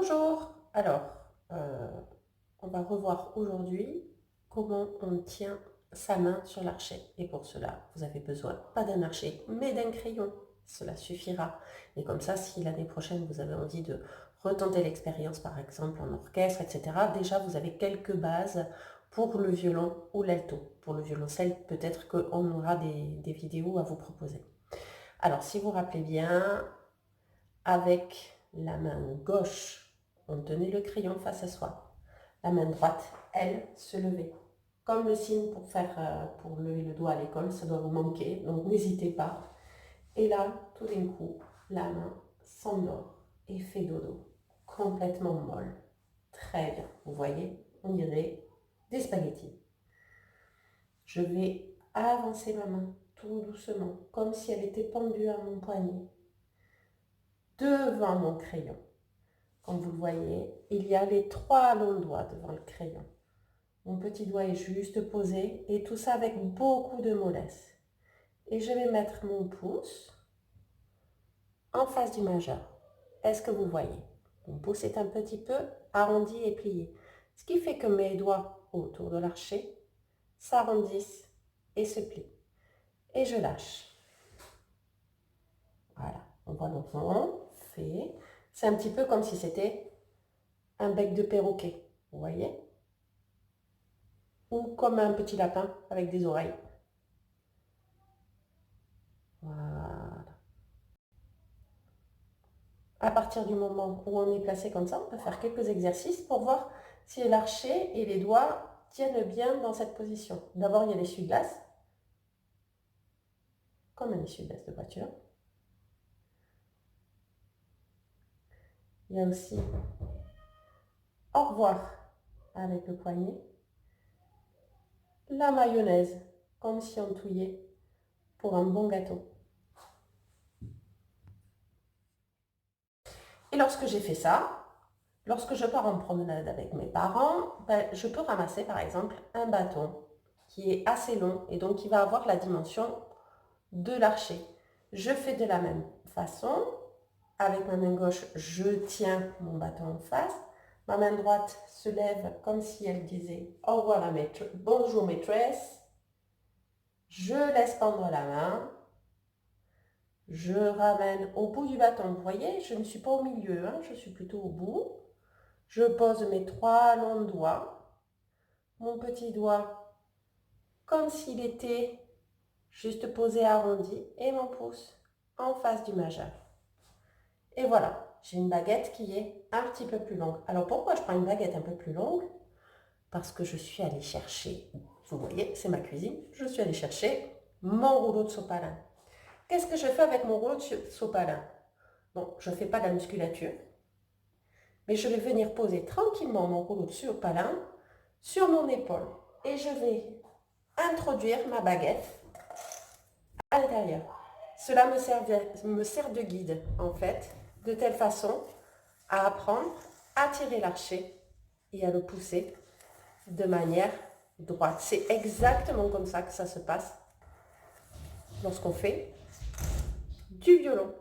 Bonjour! On va revoir aujourd'hui comment on tient sa main sur l'archet. Et pour cela, vous avez besoin, pas d'un archet, mais d'un crayon. Cela suffira. Et comme ça, si l'année prochaine, vous avez envie de retenter l'expérience, par exemple en orchestre, etc., déjà, vous avez quelques bases pour le violon ou l'alto. Pour le violoncelle, peut-être qu'on aura des vidéos à vous proposer. Alors, si vous vous rappelez bien, avec la main gauche, on tenait le crayon face à soi. La main droite, elle, se levait. Comme le signe pour lever le doigt à l'école, ça doit vous manquer, donc n'hésitez pas. Et là, tout d'un coup, la main s'endort et fait dodo, complètement molle. Très bien, vous voyez, on dirait des spaghettis. Je vais avancer ma main tout doucement, comme si elle était pendue à mon poignet, devant mon crayon. Comme vous le voyez, il y a les 3 longs doigts devant le crayon. Mon petit doigt est juste posé et tout ça avec beaucoup de mollesse. Et je vais mettre mon pouce en face du majeur. Est-ce que vous voyez? Mon pouce est un petit peu arrondi et plié. Ce qui fait que mes doigts autour de l'archet s'arrondissent et se plient. Et je lâche. Voilà, on voit le rond fait. C'est un petit peu comme si c'était un bec de perroquet, vous voyez? Ou comme un petit lapin avec des oreilles. Voilà. À partir du moment où on est placé comme ça, on peut faire quelques exercices pour voir si l'archet et les doigts tiennent bien dans cette position. D'abord, il y a l'essuie-glace, comme un essuie-glace de voiture. Il y a aussi au revoir avec le poignet. La mayonnaise, comme si on touillait pour un bon gâteau. Et lorsque j'ai fait ça, lorsque je pars en promenade avec mes parents, je peux ramasser par exemple un bâton qui est assez long et donc qui va avoir la dimension de l'archet. Je fais de la même façon. Avec ma main gauche, je tiens mon bâton en face. Ma main droite se lève comme si elle disait « Au revoir la maîtresse, bonjour maîtresse ». Je laisse pendre la main. Je ramène au bout du bâton. Vous voyez, je ne suis pas au milieu, hein, je suis plutôt au bout. Je pose mes 3 longs doigts. Mon petit doigt comme s'il était juste posé arrondi et mon pouce en face du majeur. Et voilà, j'ai une baguette qui est un petit peu plus longue. Alors pourquoi je prends une baguette un peu plus longue? Parce que je suis allée chercher, vous voyez, c'est ma cuisine, je suis allée chercher mon rouleau de sopalin. Qu'est-ce que je fais avec mon rouleau de sopalin? Bon, je ne fais pas de la musculature, mais je vais venir poser tranquillement mon rouleau de sopalin sur mon épaule. Et je vais introduire ma baguette à l'intérieur. Cela me sert de guide, en fait, de telle façon à apprendre à tirer l'archet et à le pousser de manière droite. C'est exactement comme ça que ça se passe lorsqu'on fait du violon.